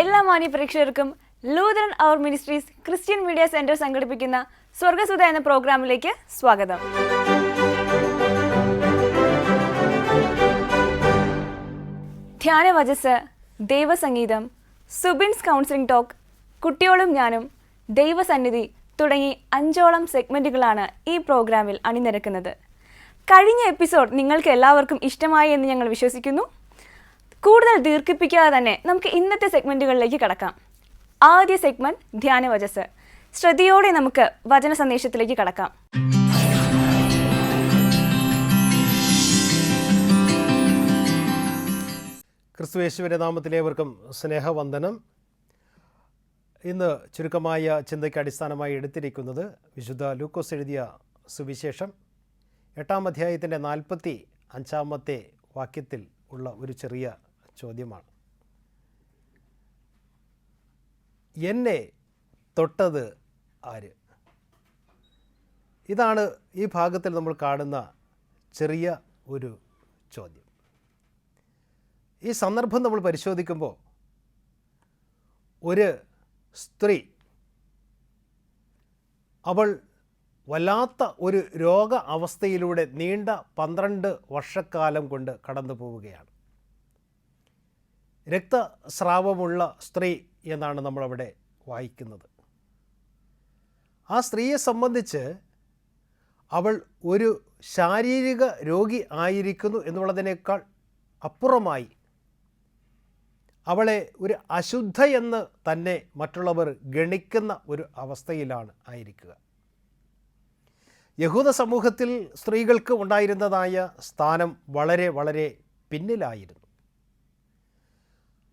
എല്ലാ മാന്യ പ്രേക്ഷകർക്കും ലൂതറൻ അവർ മിനിസ്ട്രീസ് ക്രിസ്ത്യൻ മീഡിയ സെന്റർ സംഘടിപ്പിക്കുന്ന സ്വർഗസുധ എന്ന പ്രോഗ്രാമിലേക്ക് സ്വാഗതം. ധ്യാനവചസ്, ദൈവസംഗീതം, സുബിൻസ് കൗൺസിലിംഗ് ടോക്ക്, കുട്ടിയോളും ഞാനും, ദൈവസന്നിധി തുടങ്ങി 5ഓളം സെഗ്മെന്റുകളാണ് ഈ പ്രോഗ്രാമിൽ അണിനിരക്കുന്നത്. കഴിഞ്ഞ എപ്പിസോഡ് നിങ്ങൾക്ക് എല്ലാവർക്കും ഇഷ്ടമായി എന്ന് ഞങ്ങൾ വിശ്വസിക്കുന്നു. കൂടുതൽ ദീർഘിപ്പിക്കാതെ തന്നെ നമുക്ക് ഇന്നത്തെ സെഗ്മെന്റുകളിലേക്ക് കടക്കാം. ആദ്യ സെഗ്മെന്റ് ധ്യാനവചസ്. ശ്രദ്ധയോടെ നമുക്ക് വചന സന്ദേശത്തിലേക്ക് കടക്കാം. ക്രിസ്തുയേശുവിൻ്റെ നാമത്തിലേവർക്കും സ്നേഹവന്ദനം. ഇന്ന് ചുരുക്കമായ ചിന്തയ്ക്ക് അടിസ്ഥാനമായി എടുത്തിരിക്കുന്നത് വിശുദ്ധ ലൂക്കോസ് എഴുതിയ സുവിശേഷം 8-ാം അധ്യായത്തിൻ്റെ 45-ാമത്തെ വാക്യത്തിൽ ഉള്ള ഒരു ചെറിയ ചോദ്യമാണ്. എന്നെ തൊട്ടത് ആര്? ഇതാണ് ഈ ഭാഗത്തിൽ നമ്മൾ കാണുന്ന ചെറിയ ഒരു ചോദ്യം. ഈ സന്ദർഭം നമ്മൾ പരിശോധിക്കുമ്പോൾ ഒരു സ്ത്രീ, അവൾ വല്ലാത്ത ഒരു രോഗ അവസ്ഥയിലൂടെ നീണ്ട 12 വർഷക്കാലം കൊണ്ട് കടന്നു പോവുകയാണ്. രക്തസ്രാവമുള്ള സ്ത്രീ എന്നാണ് നമ്മളവിടെ വായിക്കുന്നത്. ആ സ്ത്രീയെ സംബന്ധിച്ച് അവൾ ഒരു ശാരീരിക രോഗി ആയിരിക്കുന്നു എന്നുള്ളതിനേക്കാൾ അപ്പുറമായി അവളെ ഒരു അശുദ്ധയെന്ന് തന്നെ മറ്റുള്ളവർ ഗണിക്കുന്ന ഒരു അവസ്ഥയിലാണ് ആയിരിക്കുക. യഹൂദ സമൂഹത്തിൽ സ്ത്രീകൾക്ക് ഉണ്ടായിരുന്നതായ സ്ഥാനം വളരെ വളരെ പിന്നിലായിരുന്നു.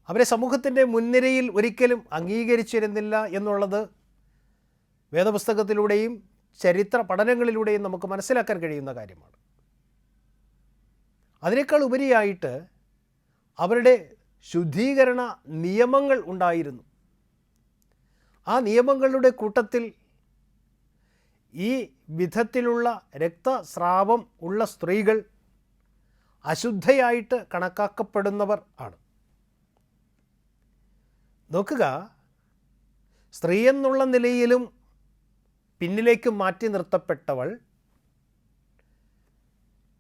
അവരെ സമൂഹത്തിൻ്റെ മുൻനിരയിൽ ഒരിക്കലും അംഗീകരിച്ചിരുന്നില്ല എന്നുള്ളത് വേദപുസ്തകത്തിലൂടെയും ചരിത്ര പഠനങ്ങളിലൂടെയും നമുക്ക് മനസ്സിലാക്കാൻ കഴിയുന്ന കാര്യമാണ്. അതിനേക്കാൾ ഉപരിയായിട്ട് അവരുടെ ശുദ്ധീകരണ നിയമങ്ങൾ ഉണ്ടായിരുന്നു. ആ നിയമങ്ങളുടെ കൂട്ടത്തിൽ ഈ വിധത്തിലുള്ള രക്തസ്രാവം ഉള്ള സ്ത്രീകൾ അശുദ്ധയായിട്ട് കണക്കാക്കപ്പെടുന്നവർ ആണ്. നോക്കുക, സ്ത്രീ എന്നുള്ള നിലയിലും പിന്നിലേക്ക് മാറ്റി നിർത്തപ്പെട്ടവൾ,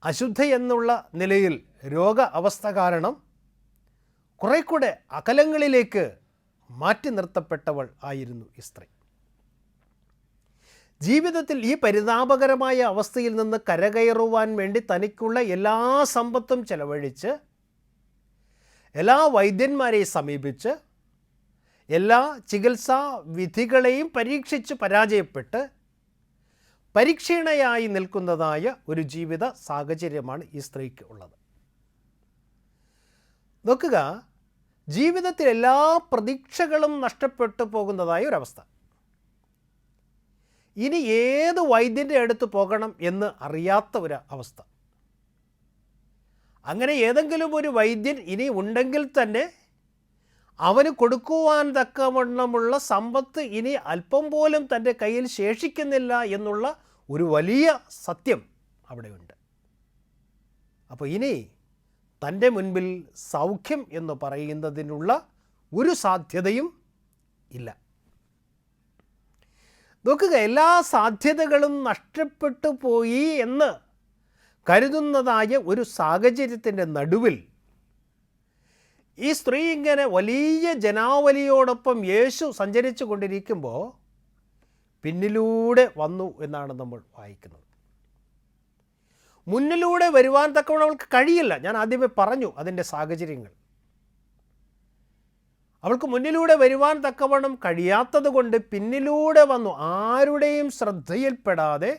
അശുദ്ധ എന്നുള്ള നിലയിൽ രോഗ അവസ്ഥ കാരണം കുറെ കൂടെ അകലങ്ങളിലേക്ക് മാറ്റി നിർത്തപ്പെട്ടവൾ ആയിരുന്നു ഈ സ്ത്രീ. ജീവിതത്തിൽ ഈ പരിതാപകരമായ അവസ്ഥയിൽ നിന്ന് കരകയറുവാൻ വേണ്ടി തനിക്കുള്ള എല്ലാ സമ്പത്തും ചെലവഴിച്ച്, എല്ലാ വൈദ്യന്മാരെയും സമീപിച്ച്, എല്ലാ ചികിത്സാ വിധികളെയും പരീക്ഷിച്ച് പരാജയപ്പെട്ട് പരിക്ഷീണയായി നിൽക്കുന്നതായ ഒരു ജീവിത സാഹചര്യമാണ് ഈ സ്ത്രീക്ക് ഉള്ളത്. നോക്കുക, ജീവിതത്തിൽ എല്ലാ പ്രതീക്ഷകളും നഷ്ടപ്പെട്ടു പോകുന്നതായ ഒരവസ്ഥ. ഇനി ഏത് വൈദ്യൻ്റെ അടുത്ത് പോകണം എന്ന് അറിയാത്ത ഒരു അവസ്ഥ. അങ്ങനെ ഏതെങ്കിലും ഒരു വൈദ്യൻ ഇനി ഉണ്ടെങ്കിൽ തന്നെ അവന് കൊടുക്കുവാൻ തക്കവണ്ണമുള്ള സമ്പത്ത് ഇനി അല്പം പോലും തൻ്റെ കയ്യിൽ ശേഷിക്കുന്നില്ല എന്നുള്ള ഒരു വലിയ സത്യം അവിടെയുണ്ട്. അപ്പോൾ ഇനി തൻ്റെ മുൻപിൽ സൗഖ്യം എന്ന് പറയുന്നതിനുള്ള ഒരു സാധ്യതയും ഇല്ല. നോക്കുക, എല്ലാ സാധ്യതകളും നഷ്ടപ്പെട്ടു പോയി എന്ന് കരുതുന്നതായ ഒരു സാഹചര്യത്തിൻ്റെ നടുവിൽ ഈ സ്ത്രീ ഇങ്ങനെ വലിയ ജനാവലിയോടൊപ്പം യേശു സഞ്ചരിച്ചു കൊണ്ടിരിക്കുമ്പോൾ പിന്നിലൂടെ വന്നു എന്നാണ് നമ്മൾ വായിക്കുന്നത്. മുന്നിലൂടെ വരുവാൻ തക്കവണ്ണം അവൾക്ക് കഴിയില്ല. ഞാൻ ആദ്യമേ പറഞ്ഞു അതിൻ്റെ സാഹചര്യങ്ങൾ. അവൾക്ക് മുന്നിലൂടെ വരുവാൻ തക്കവണ്ണം കഴിയാത്തത് കൊണ്ട് പിന്നിലൂടെ വന്നു. ആരുടെയും ശ്രദ്ധയിൽപ്പെടാതെ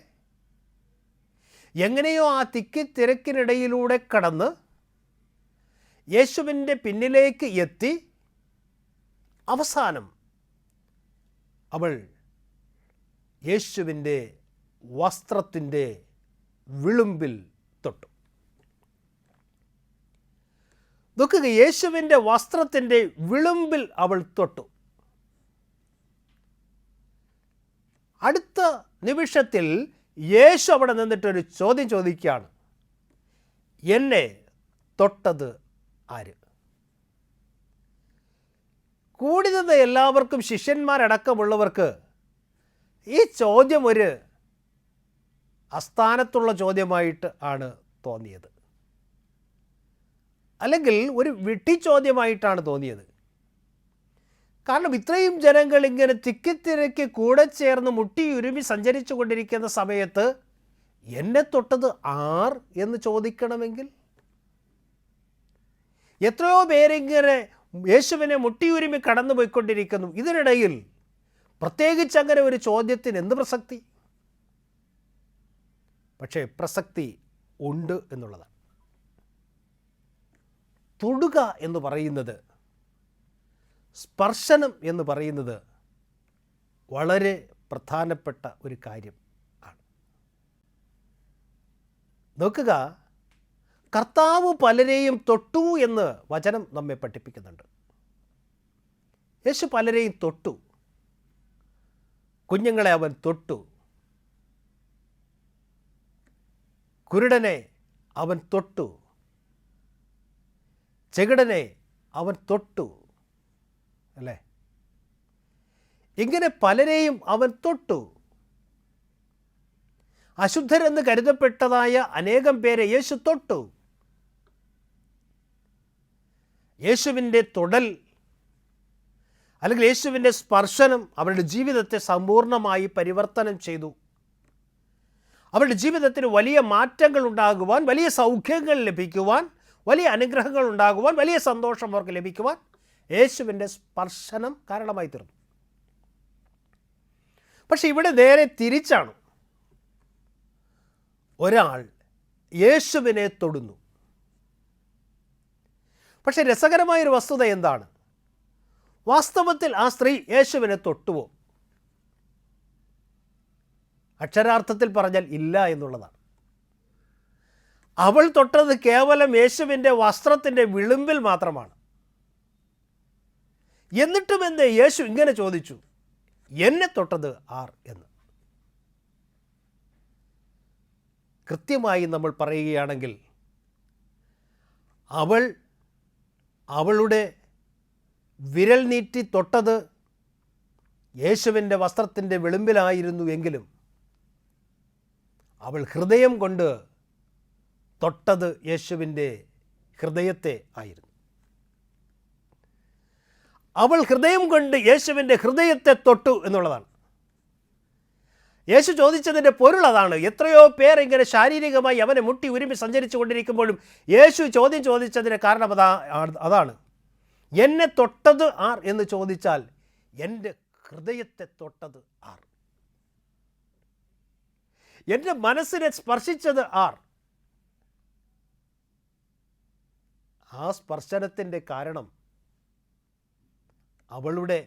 എങ്ങനെയോ ആ തിക്കിത്തിരക്കിനിടയിലൂടെ കടന്ന് യേശുവിൻ്റെ പിന്നിലേക്ക് എത്തി അവസാനം അവൾ യേശുവിൻ്റെ വസ്ത്രത്തിൻ്റെ വിളുമ്പിൽ തൊട്ടു. നോക്കുക, യേശുവിൻ്റെ വസ്ത്രത്തിൻ്റെ വിളുമ്പിൽ അവൾ തൊട്ടു. അടുത്ത നിമിഷത്തിൽ യേശു അവിടെ നിന്നിട്ടൊരു ചോദ്യം ചോദിക്കുകയാണ്, എന്നെ തൊട്ടത് ആര്? കൂടി നിന്ന എല്ലാവർക്കും, ശിഷ്യന്മാരടക്കമുള്ളവർക്ക് ഈ ചോദ്യം ഒരു അസ്ഥാനത്തുള്ള ചോദ്യമായിട്ട് ആണ് തോന്നിയത്, അല്ലെങ്കിൽ ഒരു വിഡ്ഢി ചോദ്യമായിട്ടാണ് തോന്നിയത്. കാരണം ഇത്രയും ജനങ്ങൾ ഇങ്ങനെ തിക്കിത്തിരക്കി കൂടെ ചേർന്ന് മുട്ടിയുരുമി സഞ്ചരിച്ചു കൊണ്ടിരിക്കുന്ന സമയത്ത് എന്നെ തൊട്ടത് ആർ എന്ന് ചോദിക്കണമെങ്കിൽ, എത്രയോ പേരിങ്ങനെ യേശുവിനെ മുട്ടിയുരുമി കടന്നു പോയിക്കൊണ്ടിരിക്കുന്നു. ഇതിനിടയിൽ പ്രത്യേകിച്ച് അങ്ങനെ ഒരു ചോദ്യത്തിന് എന്ത് പ്രസക്തി? പക്ഷേ പ്രസക്തി ഉണ്ട് എന്നുള്ളതാണ്. തൊടുക എന്ന് പറയുന്നത്, സ്പർശനം എന്ന് പറയുന്നത് വളരെ പ്രധാനപ്പെട്ട ഒരു കാര്യം ആണ്. നോക്കുക, കർത്താവ് പലരെയും തൊട്ടു എന്ന് വചനം നമ്മെ പഠിപ്പിക്കുന്നുണ്ട്. യേശു പലരെയും തൊട്ടു. കുഞ്ഞുങ്ങളെ അവൻ തൊട്ടു, കുരുടനെ അവൻ തൊട്ടു, ചെകിടനെ അവൻ തൊട്ടു, അല്ലേ? ഇങ്ങനെ പലരെയും അവൻ തൊട്ടു. അശുദ്ധരെന്ന് കരുതപ്പെട്ടതായ അനേകം പേരെ യേശു തൊട്ടു. യേശുവിൻ്റെ തൊടൽ അല്ലെങ്കിൽ യേശുവിൻ്റെ സ്പർശനം അവരുടെ ജീവിതത്തെ സമ്പൂർണ്ണമായി പരിവർത്തനം ചെയ്തു. അവരുടെ ജീവിതത്തിന് വലിയ മാറ്റങ്ങൾ ഉണ്ടാകുവാൻ, വലിയ സൗഖ്യങ്ങൾ ലഭിക്കുവാൻ, വലിയ അനുഗ്രഹങ്ങൾ ഉണ്ടാകുവാൻ, വലിയ സന്തോഷം അവർക്ക് ലഭിക്കുവാൻ യേശുവിൻ്റെ സ്പർശനം കാരണമായി തീർന്നു. പക്ഷെ ഇവിടെ നേരെ തിരിച്ചാണ്. ഒരാൾ യേശുവിനെ തൊടുന്നു. പക്ഷെ രസകരമായൊരു വസ്തുത എന്താണ്? വാസ്തവത്തിൽ ആ സ്ത്രീ യേശുവിനെ തൊട്ടുവോ? അക്ഷരാർത്ഥത്തിൽ പറഞ്ഞാൽ ഇല്ല എന്നുള്ളതാണ്. അവൾ തൊട്ടത് കേവലം യേശുവിൻ്റെ വസ്ത്രത്തിൻ്റെ വിളിമ്പിൽ മാത്രമാണ്. എന്നിട്ടും എന്തേ യേശു ഇങ്ങനെ ചോദിച്ചു, എന്നെ തൊട്ടത് ആർ എന്ന്? കൃത്യമായി നമ്മൾ പറയുകയാണെങ്കിൽ അവളുടെ വിരൽ നീട്ടി തൊട്ടത് യേശുവിൻ്റെ വസ്ത്രത്തിൻ്റെ വിളിമ്പിലായിരുന്നു എങ്കിലും അവൾ ഹൃദയം കൊണ്ട് തൊട്ടത് യേശുവിൻ്റെ ഹൃദയത്തെ ആയിരുന്നു. അവൾ ഹൃദയം കൊണ്ട് യേശുവിൻ്റെ ഹൃദയത്തെ തൊട്ടു എന്നുള്ളതാണ്. യേശു ചോദിച്ചതിൻ്റെ പൊരുൾ അതാണ്. എത്രയോ പേർ ഇങ്ങനെ ശാരീരികമായി അവനെ മുട്ടി ഉരുമി സഞ്ചരിച്ചു കൊണ്ടിരിക്കുമ്പോഴും യേശു ചോദ്യം ചോദിച്ചതിന് കാരണം അതാണ്. എന്നെ തൊട്ടത് ആർ എന്ന് ചോദിച്ചാൽ എൻ്റെ ഹൃദയത്തെ തൊട്ടത് ആർ? എൻ്റെ മനസ്സിനെ സ്പർശിച്ചത് ആർ? ആ സ്പർശനത്തിൻ്റെ കാരണം അവളുടെ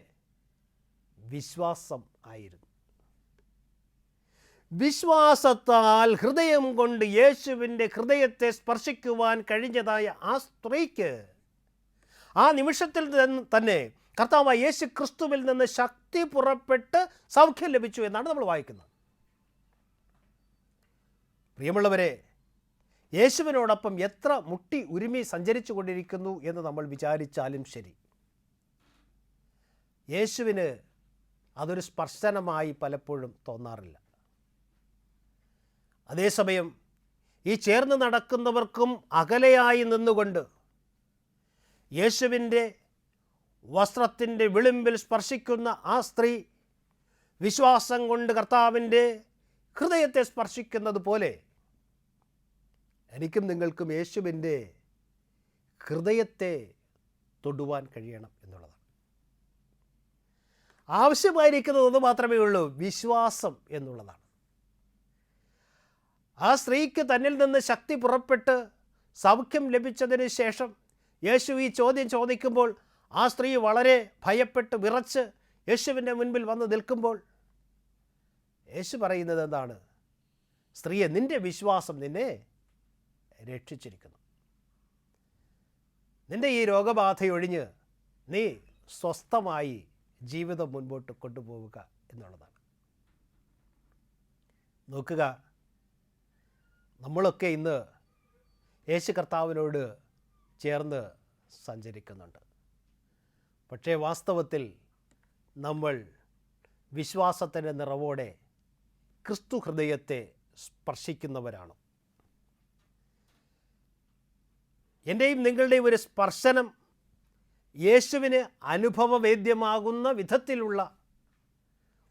വിശ്വാസം ആയിരുന്നു. വിശ്വാസത്താൽ ഹൃദയം കൊണ്ട് യേശുവിൻ്റെ ഹൃദയത്തെ സ്പർശിക്കുവാൻ കഴിഞ്ഞതായ ആ സ്ത്രീക്ക് ആ നിമിഷത്തിൽ തന്നെ കർത്താവായ യേശു ക്രിസ്തുവിൽ നിന്ന് ശക്തി പുറപ്പെട്ട് സൗഖ്യം ലഭിച്ചു എന്നാണ് നമ്മൾ വായിക്കുന്നത്. പ്രിയമുള്ളവരെ, യേശുവിനോടൊപ്പം എത്ര മുട്ടി ഉരുമി സഞ്ചരിച്ചു കൊണ്ടിരിക്കുന്നു എന്ന് നമ്മൾ വിചാരിച്ചാലും ശരി, യേശുവിന് അതൊരു സ്പർശനമായി പലപ്പോഴും തോന്നാറില്ല. അതേസമയം ഈ ചേർന്ന് നടക്കുന്നവർക്കും അകലെയായി നിന്നുകൊണ്ട് യേശുവിൻ്റെ വസ്ത്രത്തിൻ്റെ വിളിമ്പിൽ സ്പർശിക്കുന്ന ആ സ്ത്രീ വിശ്വാസം കൊണ്ട് കർത്താവിൻ്റെ ഹൃദയത്തെ സ്പർശിക്കുന്നത് പോലെ എനിക്കും നിങ്ങൾക്കും യേശുവിൻ്റെ ഹൃദയത്തെ തൊടുവാൻ കഴിയണം എന്നുള്ളതാണ്. ആവശ്യമായിരിക്കുന്നത് ഒന്ന് മാത്രമേ ഉള്ളൂ, വിശ്വാസം എന്നുള്ളതാണ്. ആ സ്ത്രീക്ക് തന്നിൽ നിന്ന് ശക്തി പുറപ്പെട്ട് സൗഖ്യം ലഭിച്ചതിന് ശേഷം യേശു ഈ ചോദ്യം ചോദിക്കുമ്പോൾ ആ സ്ത്രീ വളരെ ഭയപ്പെട്ട് വിറച്ച് യേശുവിൻ്റെ മുൻപിൽ വന്ന് നിൽക്കുമ്പോൾ യേശു പറയുന്നത് എന്താണ്? സ്ത്രീയെ, നിൻ്റെ വിശ്വാസം നിന്നെ രക്ഷിച്ചിരിക്കുന്നു. നിൻ്റെ ഈ രോഗബാധയൊഴിഞ്ഞ് നീ സ്വസ്ഥമായി ജീവിതം മുൻപോട്ട് കൊണ്ടുപോവുക എന്നുള്ളതാണ്. നോക്കുക, നമ്മളൊക്കെ ഇന്ന് യേശു കർത്താവിനോട് ചേർന്ന് സഞ്ചരിക്കുന്നുണ്ട്. പക്ഷേ വാസ്തവത്തിൽ നമ്മൾ വിശ്വാസത്തിൻ്റെ നിറവോടെ ക്രിസ്തു ഹൃദയത്തെ സ്പർശിക്കുന്നവരാണ്. എൻ്റെയും നിങ്ങളുടെയും ഒരു സ്പർശനം യേശുവിന് അനുഭവവേദ്യമാകുന്ന വിധത്തിലുള്ള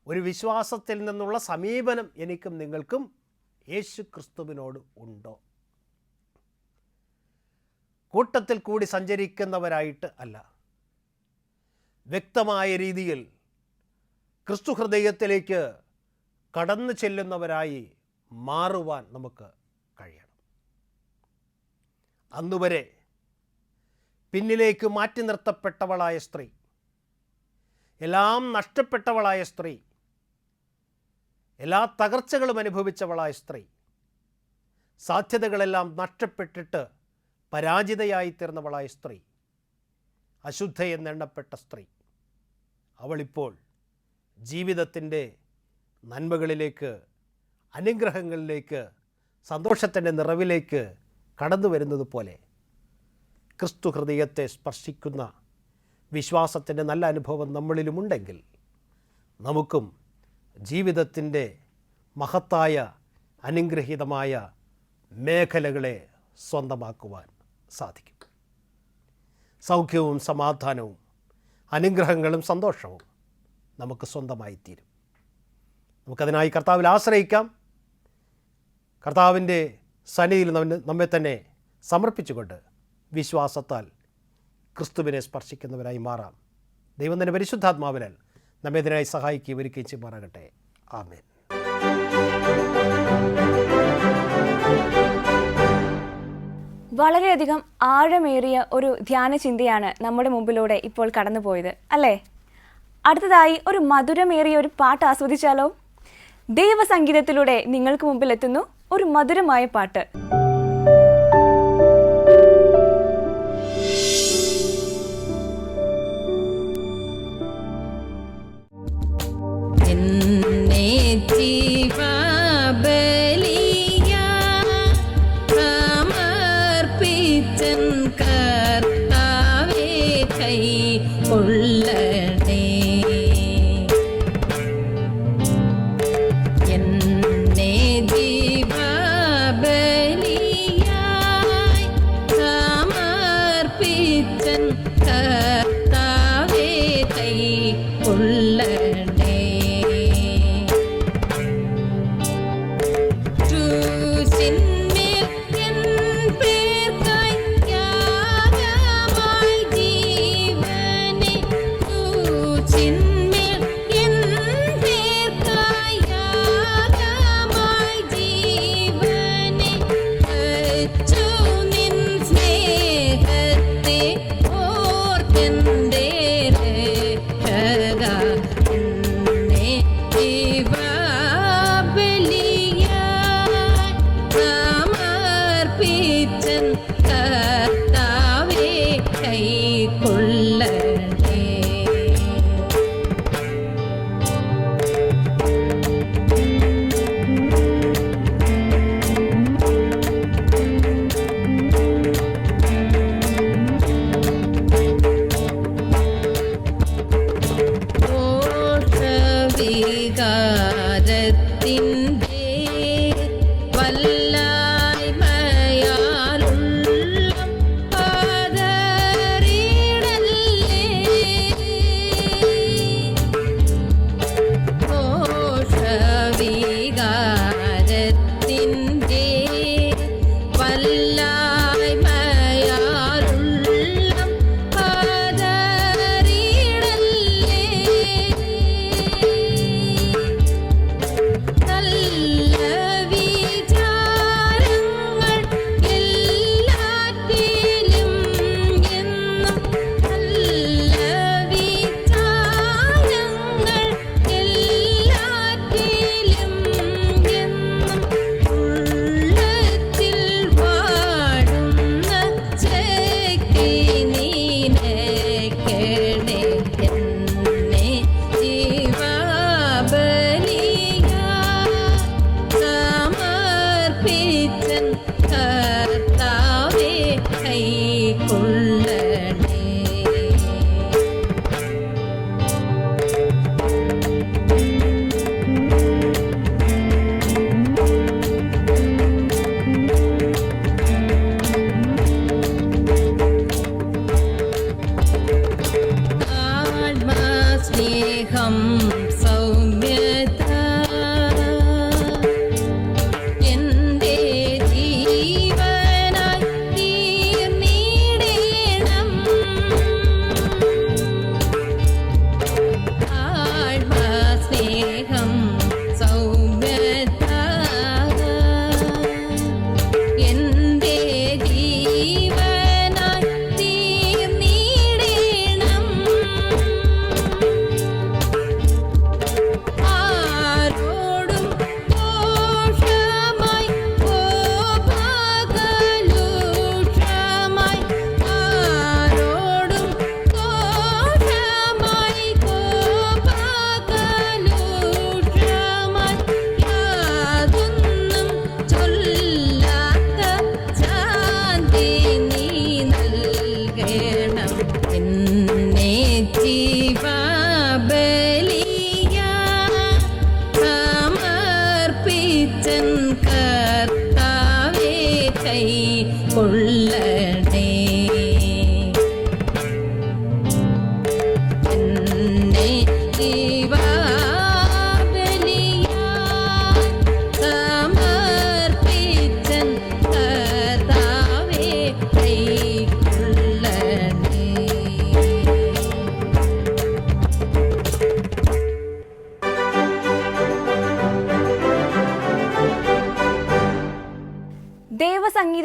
ഒരു വിശ്വാസത്തിൽ നിന്നുള്ള സമീപനം എനിക്കും നിങ്ങൾക്കും യേശു ക്രിസ്തുവിനോട് ഉണ്ടോ? കൂട്ടത്തിൽ കൂടി സഞ്ചരിക്കുന്നവരായിട്ട് അല്ല, വ്യക്തമായ രീതിയിൽ ക്രിസ്തു ഹൃദയത്തിലേക്ക് കടന്നു ചെല്ലുന്നവരായി മാറുവാൻ നമുക്ക് കഴിയണം. അന്നുവരെ പിന്നിലേക്ക് മാറ്റി നിർത്തപ്പെട്ടവളായ സ്ത്രീ, എല്ലാം നഷ്ടപ്പെട്ടവളായ സ്ത്രീ, എല്ലാ തകർച്ചകളും അനുഭവിച്ചവളായ സ്ത്രീ, സാധ്യതകളെല്ലാം നഷ്ടപ്പെട്ടിട്ട് പരാജിതയായിത്തീർന്നവളായ സ്ത്രീ, അശുദ്ധയെന്നെണ്ണപ്പെട്ട സ്ത്രീ, അവളിപ്പോൾ ജീവിതത്തിൻ്റെ നന്മകളിലേക്ക്, അനുഗ്രഹങ്ങളിലേക്ക്, സന്തോഷത്തിൻ്റെ നിറവിലേക്ക് കടന്നു വരുന്നത് പോലെ ക്രിസ്തു ഹൃദയത്തെ സ്പർശിക്കുന്ന വിശ്വാസത്തിൻ്റെ നല്ല അനുഭവം നമ്മളിലുമുണ്ടെങ്കിൽ നമുക്കും ജീവിതത്തിൻ്റെ മഹത്തായ അനുഗ്രഹീതമായ മേഖലകളെ സ്വന്തമാക്കുവാൻ സാധിക്കും. സൗഖ്യവും സമാധാനവും അനുഗ്രഹങ്ങളും സന്തോഷവും നമുക്ക് സ്വന്തമായിത്തീരും. നമുക്കതിനായി കർത്താവിൽ ആശ്രയിക്കാം. കർത്താവിൻ്റെ സന്നിധിയിൽ നമ്മെ തന്നെ സമർപ്പിച്ചുകൊണ്ട് വിശ്വാസത്താൽ ക്രിസ്തുവിനെ സ്പർശിക്കുന്നവരായി മാറാം. ദൈവം തന്നെ പരിശുദ്ധാത്മാവിനാൽ നമ്മെ ഇതിനായി സഹായിക്കുകയും ഒരുക്കുകയും ചെയ്യുമാറാകട്ടെ. ആമേൻ. വളരെയധികം ആഴമേറിയ ഒരു ധ്യാന ചിന്തയാണ് നമ്മുടെ മുമ്പിലൂടെ ഇപ്പോൾ കടന്നുപോയത്, അല്ലേ? അടുത്തതായി ഒരു മധുരമേറിയ ഒരു പാട്ട് ആസ്വദിച്ചാലോ? ദൈവസംഗീതത്തിലൂടെ നിങ്ങൾക്ക് മുമ്പിൽ എത്തുന്നു ഒരു മധുരമായ പാട്ട്.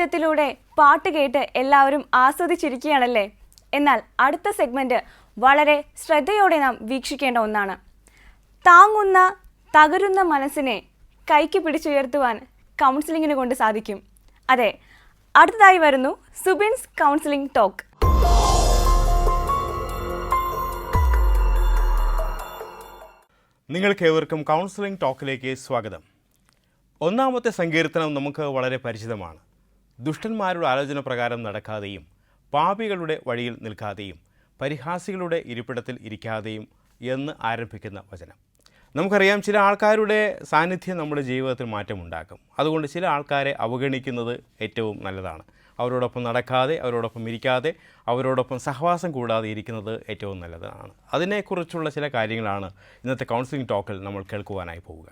സ്വരത്തിലൂടെ പാട്ട് കേട്ട് എല്ലാവരും ആസ്വദിച്ചിരിക്കുകയാണല്ലേ? എന്നാൽ അടുത്ത സെഗ്മെന്റ് വളരെ ശ്രദ്ധയോടെ നാം വീക്ഷിക്കേണ്ട ഒന്നാണ്. താങ്ങുന്ന തകരുന്ന മനസ്സിനെ കൈക്ക് പിടിച്ചുയർത്തുവാൻ കൗൺസിലിങ്ങിന് കൊണ്ട് സാധിക്കും. അതെ, അടുത്തതായി വരുന്നു സുബിൻസ് കൗൺസിലിംഗ് ടോക്ക്. നിങ്ങൾക്കേവർക്കും കൗൺസിലിംഗ് ടോക്കിലേക്ക് സ്വാഗതം. ഒന്നാമത്തെ സങ്കീർത്തനം നമുക്ക് വളരെ പരിചിതമാണ്. ദുഷ്ടന്മാരുടെ ആലോചന പ്രകാരം നടക്കാതെയും പാപികളുടെ വഴിയിൽ നിൽക്കാതെയും പരിഹാസികളുടെ ഇരിപ്പിടത്തിൽ ഇരിക്കാതെയും എന്ന് ആരംഭിക്കുന്ന വചനം. നമുക്കറിയാം, ചില ആൾക്കാരുടെ സാന്നിധ്യം നമ്മുടെ ജീവിതത്തിൽ മാറ്റമുണ്ടാക്കും. അതുകൊണ്ട് ചില ആൾക്കാരെ അവഗണിക്കുന്നത് ഏറ്റവും നല്ലതാണ്. അവരോടൊപ്പം നടക്കാതെ, അവരോടൊപ്പം ഇരിക്കാതെ, അവരോടൊപ്പം സഹവാസം കൂടാതെ ഇരിക്കുന്നത് ഏറ്റവും നല്ലതാണ്. അതിനെക്കുറിച്ചുള്ള ചില കാര്യങ്ങളാണ് ഇന്നത്തെ കൗൺസിലിംഗ് ടോക്കിൽ നമ്മൾ കേൾക്കുവാനായി പോവുക.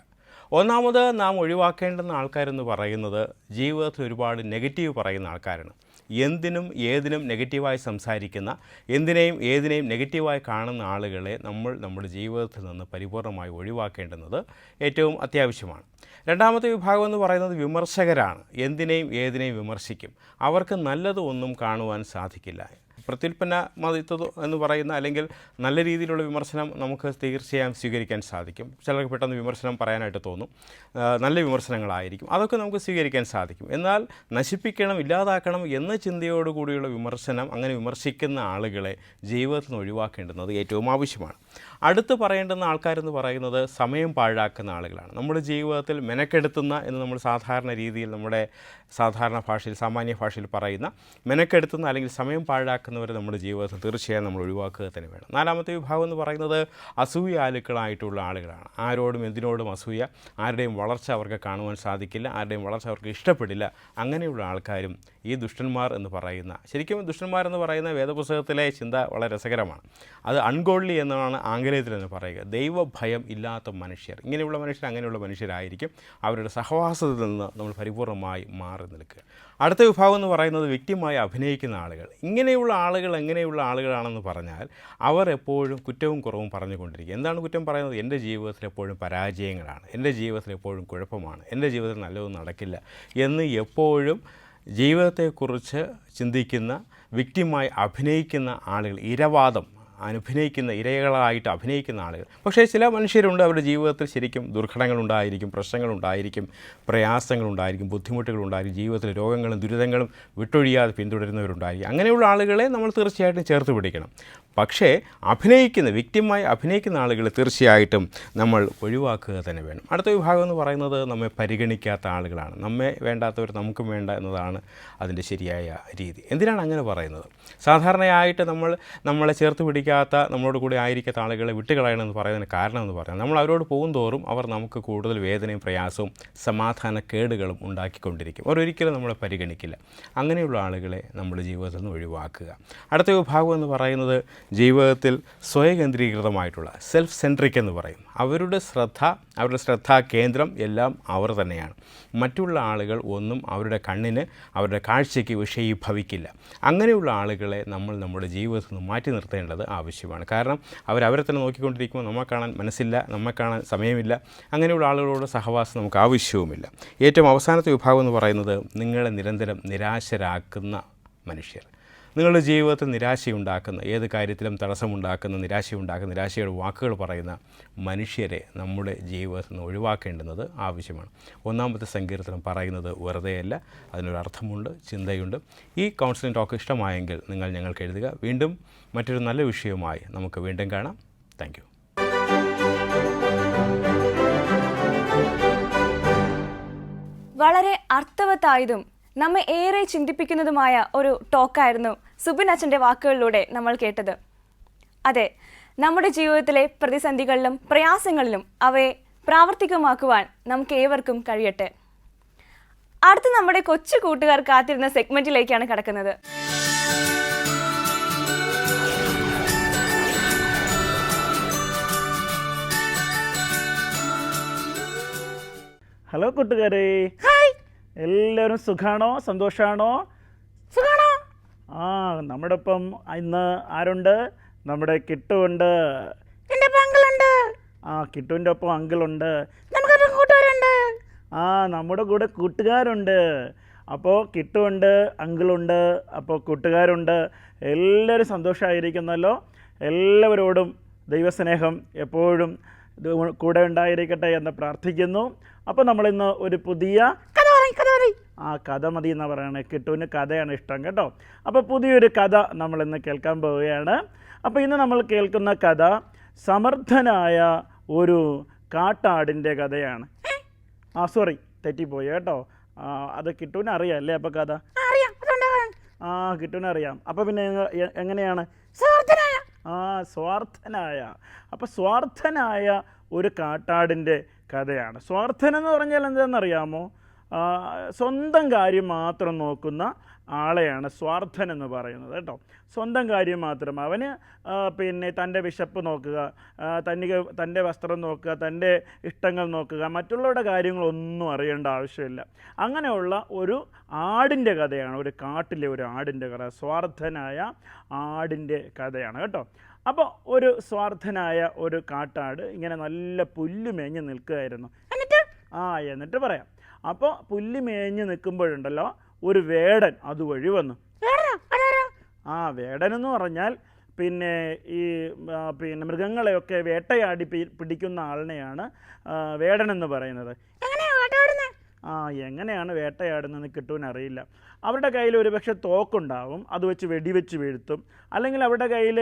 ഒന്നാമത് നാം ഒഴിവാക്കേണ്ടുന്ന ആൾക്കാരെന്ന് പറയുന്നത് ജീവിതത്തിൽ ഒരുപാട് നെഗറ്റീവ് പറയുന്ന ആൾക്കാരാണ്. എന്തിനും ഏതിനും നെഗറ്റീവായി സംസാരിക്കുന്ന, എന്തിനേയും ഏതിനേയും നെഗറ്റീവായി കാണുന്ന ആളുകളെ നമ്മൾ നമ്മുടെ ജീവിതത്തിൽ നിന്ന് പരിപൂർണമായി ഒഴിവാക്കേണ്ടുന്നത് ഏറ്റവും അത്യാവശ്യമാണ്. രണ്ടാമത്തെ വിഭാഗം എന്ന് പറയുന്നത് വിമർശകരാണ്. എന്തിനേയും ഏതിനേയും വിമർശിക്കും. അവർക്ക് നല്ലത് ഒന്നും കാണുവാൻ സാധിക്കില്ല. പ്രത്യുൽപ്പന്ന മതിത്വം എന്ന് പറയുന്ന, അല്ലെങ്കിൽ നല്ല രീതിയിലുള്ള വിമർശനം നമുക്ക് തീർച്ചയായും സ്വീകരിക്കാൻ സാധിക്കും. ചിലർക്ക് പെട്ടെന്ന് വിമർശനം പറയാനായിട്ട് തോന്നും, നല്ല വിമർശനങ്ങളായിരിക്കും, അതൊക്കെ നമുക്ക് സ്വീകരിക്കാൻ സാധിക്കും. എന്നാൽ നശിപ്പിക്കണം, ഇല്ലാതാക്കണം എന്ന ചിന്തയോടുകൂടിയുള്ള വിമർശനം, അങ്ങനെ വിമർശിക്കുന്ന ആളുകളെ ജീവിതത്തിൽ നിന്ന് ഒഴിവാക്കേണ്ടുന്നത് ഏറ്റവും ആവശ്യമാണ്. അടുത്ത് പറയേണ്ടുന്ന ആൾക്കാരെന്ന് പറയുന്നത് സമയം പാഴാക്കുന്ന ആളുകളാണ്. നമ്മുടെ ജീവിതത്തിൽ മെനക്കെടുത്തുന്ന എന്ന് നമ്മൾ സാധാരണ രീതിയിൽ, നമ്മുടെ സാധാരണ ഭാഷയിൽ, സാമാന്യ ഭാഷയിൽ പറയുന്ന മെനക്കെടുത്തുന്ന അല്ലെങ്കിൽ സമയം പാഴാക്കുന്നവരെ നമ്മുടെ ജീവിതത്തിൽ തീർച്ചയായും നമ്മൾ ഒഴിവാക്കുക തന്നെ വേണം. നാലാമത്തെ വിഭാഗം എന്ന് പറയുന്നത് അസൂയാലുക്കളായിട്ടുള്ള ആളുകളാണ്. ആരോടും എന്തിനോടും അസൂയ, ആരുടെയും വളർച്ച അവർക്ക് കാണുവാൻ സാധിക്കില്ല, ആരുടെയും വളർച്ച അവർക്ക് ഇഷ്ടപ്പെടില്ല. അങ്ങനെയുള്ള ആൾക്കാരും ഈ ദുഷ്ടന്മാർ എന്ന് പറയുന്ന, ശരിക്കും ദുഷ്ടന്മാരെന്ന് പറയുന്ന വേദപുസ്തകത്തിലെ ചിന്ത വളരെ രസകരമാണ്. അത് അൺഗോഡ്ലി എന്നാണ് ആംഗലേയത്തിൽ എന്ന് പറയുക. ദൈവഭയം ഇല്ലാത്ത മനുഷ്യർ, ഇങ്ങനെയുള്ള മനുഷ്യർ അങ്ങനെയുള്ള മനുഷ്യരായിരിക്കും. അവരുടെ സഹവാസത്തിൽ നിന്ന് നമ്മൾ പരിപൂർണമായി മാറി നിൽക്കുക. അടുത്ത വിഭാഗം എന്ന് പറയുന്നത് വ്യക്തിമായി അഭിനയിക്കുന്ന ആളുകൾ. ഇങ്ങനെയുള്ള ആളുകൾ എങ്ങനെയുള്ള ആളുകളാണെന്ന് പറഞ്ഞാൽ അവർ എപ്പോഴും കുറ്റവും കുറവും പറഞ്ഞുകൊണ്ടിരിക്കും. എന്താണ് കുറ്റം പറയുന്നത്? എൻ്റെ ജീവിതത്തിൽ എപ്പോഴും പരാജയങ്ങളാണ്, എൻ്റെ ജീവിതത്തിൽ എപ്പോഴും കുഴപ്പമാണ്, എൻ്റെ ജീവിതത്തിൽ നല്ലതൊന്നും നടക്കില്ല എന്ന് എപ്പോഴും ജീവിതത്തെക്കുറിച്ച് ചിന്തിക്കുന്ന, വ്യക്തിമായി അഭിനയിക്കുന്ന ആളുകൾ, ഇരകളായിട്ട് അഭിനയിക്കുന്ന ആളുകൾ. പക്ഷേ ചില മനുഷ്യരുണ്ട്, അവരുടെ ജീവിതത്തിൽ ശരിക്കും ദുർഘടങ്ങളുണ്ടായിരിക്കും, പ്രശ്നങ്ങളുണ്ടായിരിക്കും, പ്രയാസങ്ങളുണ്ടായിരിക്കും, ബുദ്ധിമുട്ടുകളുണ്ടായിരിക്കും, ജീവിതത്തിൽ രോഗങ്ങളും ദുരിതങ്ങളും വിട്ടൊഴിയാതെ പിന്തുടരുന്നവരുണ്ടായിരിക്കും. അങ്ങനെയുള്ള ആളുകളെ നമ്മൾ തീർച്ചയായിട്ടും ചേർത്ത് പിടിക്കണം. പക്ഷേ വ്യക്തിമായി അഭിനയിക്കുന്ന ആളുകളെ തീർച്ചയായിട്ടും നമ്മൾ ഒഴിവാക്കുക തന്നെ വേണം. അടുത്ത വിഭാഗം എന്ന് പറയുന്നത് നമ്മെ പരിഗണിക്കാത്ത ആളുകളാണ്. നമ്മെ വേണ്ടാത്തവർ നമുക്കും വേണ്ട എന്നതാണ് അതിൻ്റെ ശരിയായ രീതി. എന്തിനാണ് അങ്ങനെ പറയുന്നത്? സാധാരണയായിട്ട് നമ്മളെ ചേർത്ത് പിടിക്കാത്ത, നമ്മളോട് കൂടി ആയിരിക്കാത്ത ആളുകളെ വിട്ടുകളയണമെന്ന് പറയുന്നതിന് കാരണം എന്ന് പറഞ്ഞാൽ, നമ്മൾ അവരോട് പോകും തോറും അവർ നമുക്ക് കൂടുതൽ വേദനയും പ്രയാസവും സമാധാനക്കേടുകളും ഉണ്ടാക്കിക്കൊണ്ടിരിക്കും. അവർ ഒരിക്കലും നമ്മളെ പരിഗണിക്കില്ല. അങ്ങനെയുള്ള ആളുകളെ നമ്മുടെ ജീവിതത്തിൽ നിന്ന് ഒഴിവാക്കുക. അടുത്ത വിഭാഗം എന്ന് പറയുന്നത് ജീവിതത്തിൽ സ്വയകേന്ദ്രീകൃതമായിട്ടുള്ള, സെൽഫ് സെൻട്രിക് എന്ന് പറയും. അവരുടെ ശ്രദ്ധാ കേന്ദ്രം എല്ലാം അവർ തന്നെയാണ്. മറ്റുള്ള ആളുകൾ ഒന്നും അവരുടെ കണ്ണിന്, അവരുടെ കാഴ്ചയ്ക്ക് വിഷയീഭവിക്കില്ല. അങ്ങനെയുള്ള ആളുകളെ നമ്മൾ നമ്മുടെ ജീവിതത്തിൽ നിന്ന് മാറ്റി നിർത്തേണ്ടത് ആവശ്യമാണ്. കാരണം അവരെ തന്നെ നോക്കിക്കൊണ്ടിരിക്കുമ്പോൾ നമ്മെ കാണാൻ മനസ്സില്ല, നമ്മെ കാണാൻ സമയമില്ല. അങ്ങനെയുള്ള ആളുകളോട് സഹവാസം നമുക്ക് ആവശ്യവുമില്ല. ഏറ്റവും അവസാനത്തെ വിഭാഗം എന്ന് പറയുന്നത് നിങ്ങളെ നിരന്തരം നിരാശരാക്കുന്ന മനുഷ്യർ. നിങ്ങളുടെ ജീവിതത്തിൽ നിരാശയുണ്ടാക്കുന്ന, ഏത് കാര്യത്തിലും തടസ്സമുണ്ടാക്കുന്ന, നിരാശയുടെ വാക്കുകൾ പറയുന്ന മനുഷ്യരെ നമ്മുടെ ജീവിതത്തിൽ നിന്ന് ഒഴിവാക്കേണ്ടുന്നത് ആവശ്യമാണ്. ഒന്നാമത്തെ സങ്കീർത്തനം പറയുന്നത് വെറുതെയല്ല, അതിനൊരർത്ഥമുണ്ട്, ചിന്തയുണ്ട്. ഈ കൗൺസിലിംഗ് ടോക്ക് ഇഷ്ടമായെങ്കിൽ നിങ്ങൾ ഞങ്ങൾക്ക് എഴുതുക. വീണ്ടും മറ്റൊരു നല്ല വിഷയവുമായി നമുക്ക് വീണ്ടും കാണാം. Thank you. വളരെ അർത്ഥവത്തായതും നമ്മെ ഏറെ ചിന്തിപ്പിക്കുന്നതുമായ ഒരു ടോക്കായിരുന്നു സുബിൻ അച്ഛൻ്റെ വാക്കുകളിലൂടെ നമ്മൾ കേട്ടത്. അതെ, നമ്മുടെ ജീവിതത്തിലെ പ്രതിസന്ധികളിലും പ്രയാസങ്ങളിലും അവയെ പ്രാവർത്തികമാക്കുവാൻ നമുക്ക് ഏവർക്കും കഴിയട്ടെ. അടുത്ത് നമ്മുടെ കൊച്ചു കൂട്ടുകാർ കാത്തിരുന്ന സെഗ്മെന്റിലേക്കാണ് കടക്കുന്നത്. ഹലോ കൂട്ടുകാരെ, ഹായ്. എല്ലാവരും സുഖാണോ? സന്തോഷാണോ? സുഖാണോ? നമ്മുടെ ഒപ്പം ഇന്ന് ആരുണ്ട്? നമ്മുടെ കിട്ടുണ്ട്. കിട്ടുവിൻ്റെ ഒപ്പം അങ്കിളുണ്ട്. നമ്മുടെ കൂടെ കൂട്ടുകാരുണ്ട്. അപ്പോൾ കിട്ടുണ്ട്, അങ്കിളുണ്ട്, അപ്പോൾ കൂട്ടുകാരുണ്ട്, എല്ലാവരും സന്തോഷമായിരിക്കുന്നല്ലോ. എല്ലാവരോടും ദൈവസ്നേഹം എപ്പോഴും കൂടെ ഉണ്ടായിരിക്കട്ടെ എന്ന് പ്രാർത്ഥിക്കുന്നു. അപ്പോൾ നമ്മളിന്ന് ഒരു പുതിയ കഥ മതി എന്നാണ് പറയണത്. കിട്ടുവിന് കഥയാണ് ഇഷ്ടം കേട്ടോ. അപ്പോൾ പുതിയൊരു കഥ നമ്മളിന്ന് കേൾക്കാൻ പോവുകയാണ്. അപ്പോൾ ഇന്ന് നമ്മൾ കേൾക്കുന്ന കഥ സമർത്ഥനായ ഒരു കാട്ടാടിൻ്റെ കഥയാണ്. സോറി, തെറ്റിപ്പോയി കേട്ടോ. അത് കിട്ടുവിന് അറിയാം അല്ലേ? അപ്പോൾ കഥ കിട്ടുവിന് അറിയാം. അപ്പോൾ പിന്നെ എങ്ങനെയാണ്? സ്വാർത്ഥനായ. അപ്പോൾ സ്വാർത്ഥനായ ഒരു കാട്ടാടിൻ്റെ കഥയാണ്. സ്വാർത്ഥനെന്ന് പറഞ്ഞാൽ എന്താണെന്നറിയാമോ? സ്വന്തം കാര്യം മാത്രം നോക്കുന്ന ആളെയാണ് സ്വാർത്ഥൻ എന്ന് പറയുന്നത് കേട്ടോ. സ്വന്തം കാര്യം മാത്രം. അവന് പിന്നെ തൻ്റെ വിശപ്പ് നോക്കുക, തൻ്റെ വസ്ത്രം നോക്കുക, തൻ്റെ ഇഷ്ടങ്ങൾ നോക്കുക, മറ്റുള്ളവരുടെ കാര്യങ്ങളൊന്നും അറിയേണ്ട ആവശ്യമില്ല. അങ്ങനെയുള്ള ഒരു ആടിൻ്റെ കഥയാണ്, ഒരു കാട്ടിലെ ഒരു ആടിൻ്റെ കഥ. സ്വാർത്ഥനായ ആടിൻ്റെ കഥയാണ് കേട്ടോ. അപ്പോൾ ഒരു സ്വാർത്ഥനായ ഒരു കാട്ടാട് ഇങ്ങനെ നല്ല പുല്ല് മേഞ്ഞ് നിൽക്കുകയായിരുന്നു. എന്നിട്ട് പറയാം. അപ്പോൾ പുല്ല് മേഞ്ഞ് നിൽക്കുമ്പോഴുണ്ടല്ലോ ഒരു വേടൻ അതുവഴി വന്നു. വേടനെന്ന് പറഞ്ഞാൽ പിന്നെ ഈ പിന്നെ മൃഗങ്ങളെയൊക്കെ വേട്ടയാടി പിടിക്കുന്ന ആളിനെയാണ് വേടനെന്ന് പറയുന്നത്. എങ്ങനെയാണ് വേട്ടയാടുന്നതെന്ന് കിട്ടുവാനറിയില്ല. അവരുടെ കയ്യിൽ ഒരുപക്ഷെ തോക്കുണ്ടാവും, അത് വെച്ച് വെടിവെച്ച് വീഴ്ത്തും. അല്ലെങ്കിൽ അവരുടെ കയ്യിൽ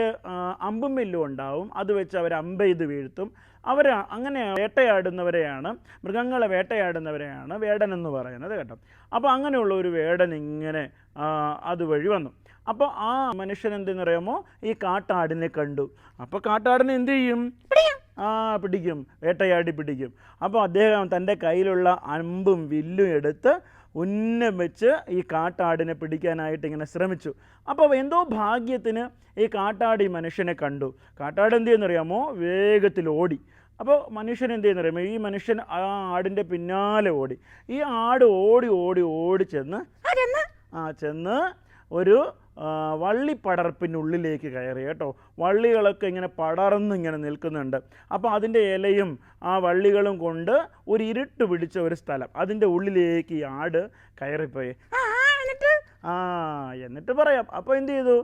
അമ്പും വില്ലും ഉണ്ടാവും, അത് വെച്ച് അവർ അമ്പ് ചെയ്ത് വീഴ്ത്തും. അങ്ങനെ വേട്ടയാടുന്നവരെയാണ്, മൃഗങ്ങളെ വേട്ടയാടുന്നവരെയാണ് വേടനെന്ന് പറയുന്നത് കേട്ടോ. അപ്പോൾ അങ്ങനെയുള്ള ഒരു വേടൻ ഇങ്ങനെ അതുവഴി വന്നു. അപ്പോൾ ആ മനുഷ്യൻ എന്തെന്നറിയാമോ? ഈ കാട്ടാടിനെ കണ്ടു. അപ്പോൾ കാട്ടാടിനെ എന്ത് ചെയ്യും? പിടിക്കും, വേട്ടയാടി പിടിക്കും. അപ്പോൾ അദ്ദേഹം തൻ്റെ കയ്യിലുള്ള അമ്പും വില്ലും എടുത്ത് ഉന്നം വെച്ച് ഈ കാട്ടാടിനെ പിടിക്കാനായിട്ട് ഇങ്ങനെ ശ്രമിച്ചു. അപ്പോൾ എന്തോ ഭാഗ്യത്തിന് ഈ കാട്ടാട് ഈ മനുഷ്യനെ കണ്ടു. കാട്ടാട് എന്ത് ചെയ്യുന്നറിയാമോ? വേഗത്തിൽ ഓടി. അപ്പോൾ മനുഷ്യൻ എന്ത് ചെയ്യുന്നറിയാമോ? ഈ മനുഷ്യൻ ആ ആടിൻ്റെ പിന്നാലെ ഓടി. ഈ ആട് ഓടി ഓടി ഓടി ചെന്ന് ഒരു വള്ളിപ്പടർപ്പിനുള്ളിലേക്ക് കയറി കേട്ടോ. വള്ളികളൊക്കെ ഇങ്ങനെ പടർന്നിങ്ങനെ നിൽക്കുന്നുണ്ട്. അപ്പോൾ അതിൻ്റെ ഇലയും ആ വള്ളികളും കൊണ്ട് ഒരു ഇരുട്ട് പിടിച്ച ഒരു സ്ഥലം, അതിൻ്റെ ഉള്ളിലേക്ക് ഈ ആട് കയറിപ്പോയി. എന്നിട്ട് പറയാം. അപ്പോൾ എന്ത് ചെയ്തു?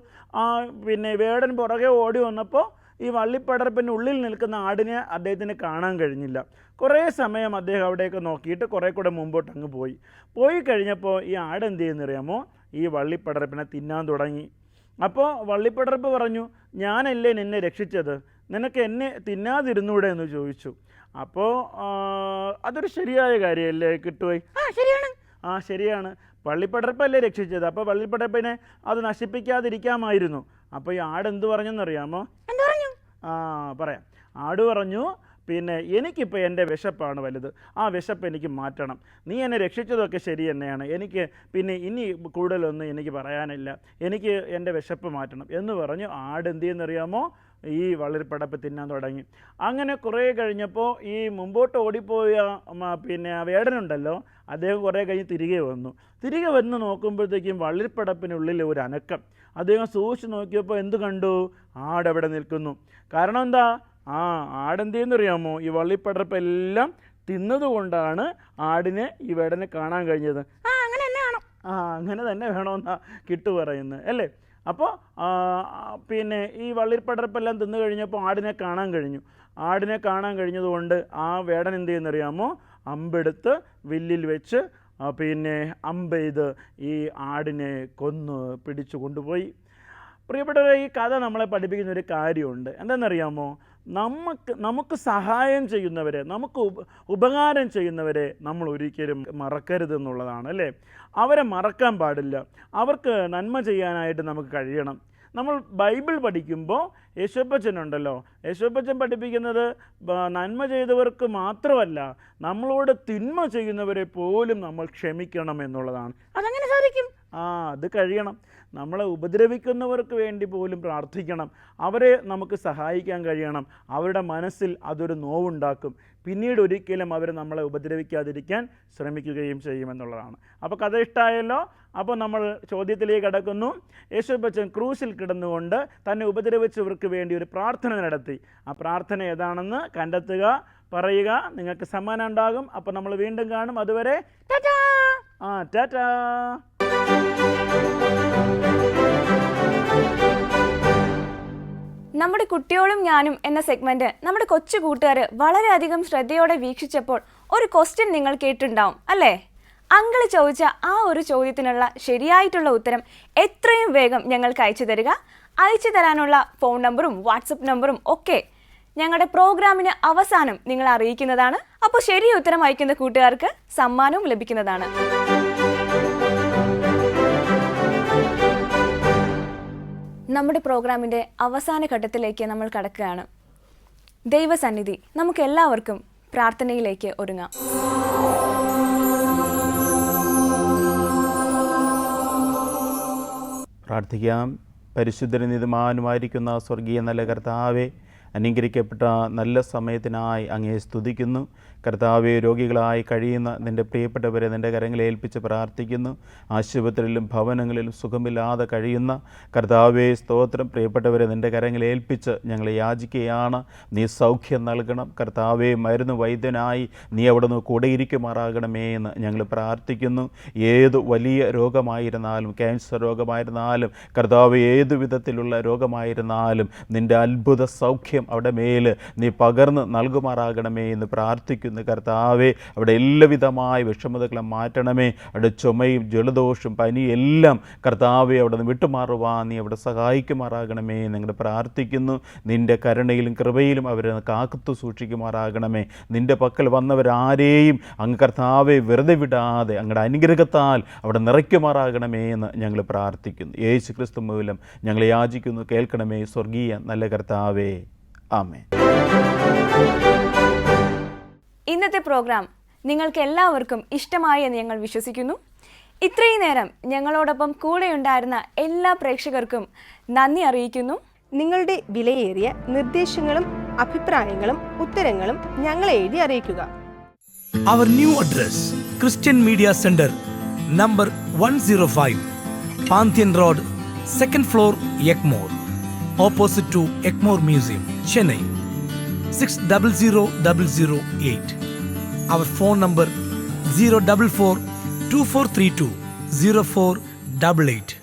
പിന്നെ വേടൻ പുറകെ ഓടി വന്നപ്പോൾ ഈ വള്ളിപ്പടർപ്പിൻ്റെ ഉള്ളിൽ നിൽക്കുന്ന ആടിനെ അദ്ദേഹത്തിന് കാണാൻ കഴിഞ്ഞില്ല. കുറേ സമയം അദ്ദേഹം അവിടെയൊക്കെ നോക്കിയിട്ട് കുറേ കൂടെ മുമ്പോട്ട് അങ്ങ് പോയി കഴിഞ്ഞപ്പോൾ ഈ ആട് എന്ത് ചെയ്യുന്നറിയാമോ? ഈ വള്ളിപ്പടർപ്പിനെ തിന്നാൻ തുടങ്ങി. അപ്പോൾ വള്ളിപ്പടർപ്പ് പറഞ്ഞു, ഞാനല്ലേ നിന്നെ രക്ഷിച്ചത്, നിനക്ക് എന്നെ തിന്നാതിരുന്നൂടെ എന്ന് ചോദിച്ചു. അപ്പോൾ അതൊരു ശരിയായ കാര്യമല്ലേ കിട്ടുപോയി? ശരിയാണ്, വള്ളിപ്പടർപ്പല്ലേ രക്ഷിച്ചത്, അപ്പോൾ വള്ളിപ്പടർപ്പിനെ അത് നശിപ്പിക്കാതിരിക്കാമായിരുന്നു. അപ്പോൾ ഈ ആട് എന്ത് പറഞ്ഞെന്നറിയാമോ? പറയാം. ആട് പറഞ്ഞു, പിന്നെ എനിക്കിപ്പോൾ എൻ്റെ വിശപ്പാണ് വലുത്, ആ വിശപ്പ് എനിക്ക് മാറ്റണം. നീ എന്നെ രക്ഷിച്ചതൊക്കെ ശരി തന്നെയാണ്, എനിക്ക് പിന്നെ ഇനി കൂടുതലൊന്നും എനിക്ക് പറയാനില്ല, എനിക്ക് എൻ്റെ വിശപ്പ് മാറ്റണം എന്ന് പറഞ്ഞു ആട് എന്ത് ചെയ്യുന്നറിയാമോ? ഈ വള്ളിപ്പടർപ്പ് തിന്നാൻ തുടങ്ങി. അങ്ങനെ കുറേ കഴിഞ്ഞപ്പോൾ ഈ മുമ്പോട്ട് ഓടിപ്പോയ പിന്നെ വേടനുണ്ടല്ലോ, അദ്ദേഹം കുറേ കഴിഞ്ഞ് തിരികെ വന്ന് നോക്കുമ്പോഴത്തേക്കും വള്ളിപ്പടർപ്പിനുള്ളിൽ ഒരു അനക്കം. അദ്ദേഹം സൂക്ഷിച്ച് നോക്കിയപ്പോൾ എന്ത് കണ്ടു? ആടവിടെ നിൽക്കുന്നു. കാരണം എന്താ? ആടെന്ത് ചെയ്യുന്നറിയാമോ? ഈ വള്ളിപ്പടർപ്പെല്ലാം തിന്നതുകൊണ്ടാണ് ആടിനെ ഈ വേടനെ കാണാൻ കഴിഞ്ഞത്. അങ്ങനെ തന്നെ വേണമെന്നാ കിട്ടു പറയുന്നത് അല്ലേ? അപ്പോൾ പിന്നെ ഈ വള്ളിപ്പടർപ്പെല്ലാം തിന്നു കഴിഞ്ഞപ്പോൾ ആടിനെ കാണാൻ കഴിഞ്ഞു. ആടിനെ കാണാൻ കഴിഞ്ഞതുകൊണ്ട് ആ വേടൻ എന്ത് ചെയ്യുന്നറിയാമോ? അമ്പെടുത്ത് വില്ലിൽ വെച്ച് പിന്നെ അമ്പ് ചെയ്ത് ഈ ആടിനെ കൊന്ന് പിടിച്ചു കൊണ്ടുപോയി. പ്രിയപ്പെട്ടവരെ, ഈ കഥ നമ്മളെ പഠിപ്പിക്കുന്ന ഒരു കാര്യമുണ്ട്. എന്താണെന്നറിയാമോ? നമുക്ക് സഹായം ചെയ്യുന്നവരെ, നമുക്ക് ഉപകാരം ചെയ്യുന്നവരെ നമ്മൾ ഒരിക്കലും മറക്കരുതെന്നുള്ളതാണ് അല്ലേ? അവരെ മറക്കാൻ പാടില്ല. അവർക്ക് നന്മ ചെയ്യാനായിട്ട് നമുക്ക് കഴിയണം. നമ്മൾ ബൈബിൾ പഠിക്കുമ്പോൾ യേശുപ്പച്ചനുണ്ടല്ലോ, യേശുപ്പച്ചൻ പഠിപ്പിക്കുന്നത് നന്മ ചെയ്തവർക്ക് മാത്രമല്ല, നമ്മളോട് തിന്മ ചെയ്യുന്നവരെ പോലും നമ്മൾ ക്ഷമിക്കണം എന്നുള്ളതാണ്. അതെങ്ങനെ സാധിക്കും? അത് കഴിയണം. നമ്മളെ ഉപദ്രവിക്കുന്നവർക്ക് വേണ്ടി പോലും പ്രാർത്ഥിക്കണം. അവരെ നമുക്ക് സഹായിക്കാൻ കഴിയണം. അവരുടെ മനസ്സിൽ അതൊരു നോവുണ്ടാക്കും. പിന്നീട് ഒരിക്കലും അവർ നമ്മളെ ഉപദ്രവിക്കാതിരിക്കാൻ ശ്രമിക്കുകയും ചെയ്യുമെന്നുള്ളതാണ്. അപ്പോൾ കഥ ഇഷ്ടമായല്ലോ? അപ്പോൾ നമ്മൾ ചോദ്യത്തിലേക്ക് കടക്കുന്നു. യേശുപ്പച്ചൻ ക്രൂശിൽ കിടന്നുകൊണ്ട് തന്നെ ഉപദ്രവിച്ചവർക്ക് വേണ്ടി ഒരു പ്രാർത്ഥന നടത്തി. ആ പ്രാർത്ഥന ഏതാണെന്ന് കണ്ടെത്തുക, പറയുക. നിങ്ങൾക്ക് സമ്മാനം ഉണ്ടാകും. അപ്പോൾ നമ്മൾ വീണ്ടും കാണും. അതുവരെ ടാറ്റാ. ടാറ്റാ. നമ്മുടെ കുട്ടിയോളും ഞാനും എന്ന സെഗ്മെന്റ് നമ്മുടെ കൊച്ചു കൂട്ടുകാർ വളരെയധികം ശ്രദ്ധയോടെ വീക്ഷിച്ചപ്പോൾ ഒരു ക്വസ്റ്റ്യൻ നിങ്ങൾ കേട്ടിട്ടുണ്ടാവും അല്ലേ? അങ്കിൾ ചോദിച്ച ആ ഒരു ചോദ്യത്തിനുള്ള ശരിയായിട്ടുള്ള ഉത്തരം എത്രയും വേഗം ഞങ്ങൾക്ക് അയച്ചു തരിക. അയച്ചു തരാനുള്ള ഫോൺ നമ്പറും വാട്സപ്പ് നമ്പറും ഒക്കെ ഞങ്ങളുടെ പ്രോഗ്രാമിന് അവസാനം നിങ്ങൾ അറിയിക്കുന്നതാണ്. അപ്പോൾ ശരി ഉത്തരം അയക്കുന്ന കൂട്ടുകാർക്ക് സമ്മാനവും ലഭിക്കുന്നതാണ്. നമ്മുടെ പ്രോഗ്രാമിൻ്റെ അവസാന ഘട്ടത്തിലേക്ക് നമ്മൾ കടക്കുകയാണ്. ദൈവസന്നിധി, നമുക്ക് എല്ലാവർക്കും പ്രാർത്ഥനയിലേക്ക് ഒരുങ്ങാം. പ്രാർത്ഥിക്കാം. പരിശുദ്ധനും നീതിമാനുമായിരിക്കുന്ന സ്വർഗീയ നല്ല കർത്താവേ, അനുഗ്രഹിക്കപ്പെട്ട നല്ല സമയത്തിനായി അങ്ങയെ സ്തുതിക്കുന്നു. കർത്താവെ, രോഗികളായി കഴിയുന്ന നിൻ്റെ പ്രിയപ്പെട്ടവരെ നിൻ്റെ കരങ്ങളെ ഏൽപ്പിച്ച് പ്രാർത്ഥിക്കുന്നു. ആശുപത്രിയിലും ഭവനങ്ങളിലും സുഖമില്ലാതെ കഴിയുന്ന കർത്താവെ സ്തോത്രം, പ്രിയപ്പെട്ടവരെ നിൻ്റെ കരങ്ങളെ ഏൽപ്പിച്ച് ഞങ്ങൾ യാചിക്കുകയാണ്. നീ സൗഖ്യം നൽകണം കർത്താവെ. മരുന്ന് വൈദ്യനായി നീ അവിടുന്ന് കൂടെയിരിക്കുമാറാകണമേ എന്ന് ഞങ്ങൾ പ്രാർത്ഥിക്കുന്നു. ഏത് വലിയ രോഗമായിരുന്നാലും, ക്യാൻസർ രോഗമായിരുന്നാലും കർത്താവ്, ഏതു വിധത്തിലുള്ള രോഗമായിരുന്നാലും നിൻ്റെ അത്ഭുത സൗഖ്യം അവിടെ മേൽ നീ പകർന്ന് നൽകുമാറാകണമേ എന്ന് പ്രാർത്ഥിക്കുന്നു. കർത്താവെ, അവിടെ എല്ലാവിധമായ വിഷമതകളെ മാറ്റണമേ. അവിടെ ചുമയും ജലദോഷവും പനിയും എല്ലാം കർത്താവെ അവിടെ നിന്ന് വിട്ടുമാറുവാൻ നീ അവിടെ സഹായിക്കുമാറാകണമേ എന്ന് പ്രാർത്ഥിക്കുന്നു. നിൻ്റെ കരുണയിലും കൃപയിലും അവരെ കാത്തു സൂക്ഷിക്കുമാറാകണമേ. നിൻ്റെ പക്കൽ വന്നവരാരെയും അങ്ങ് കർത്താവെ വെറുതെ വിടാതെ അങ്ങയുടെ അനുഗ്രഹത്താൽ അവിടെ നിറയ്ക്കുമാറാകണമേ എന്ന് ഞങ്ങൾ പ്രാർത്ഥിക്കുന്നു. യേശു ക്രിസ്തു മൂലം ഞങ്ങൾ യാചിക്കുന്നു. കേൾക്കണമേ സ്വർഗീയ നല്ല കർത്താവേ. ആമേൻ. ഇന്നത്തെ പ്രോഗ്രാം നിങ്ങൾക്ക് എല്ലാവർക്കും ഇഷ്ടമായി എന്ന് ഞങ്ങൾ വിശ്വസിക്കുന്നു. ഇത്രയും നേരം ഞങ്ങളോടൊപ്പം കൂടെയുണ്ടായിരുന്ന എല്ലാ പ്രേക്ഷകർക്കും നന്ദി അറിയിക്കുന്നു. നിങ്ങളുടെ വിലയേറിയ നിർദ്ദേശങ്ങളും അഭിപ്രായങ്ങളും ഉത്തരങ്ങളും ഞങ്ങളെ എഴുതി അറിയിക്കുക. Our new address, Christian Media Center, number 105, Pantheon Road, 2nd floor, Egmore, opposite to Egmore Museum, Chennai, 600008. Our phone number 044 2432 0488.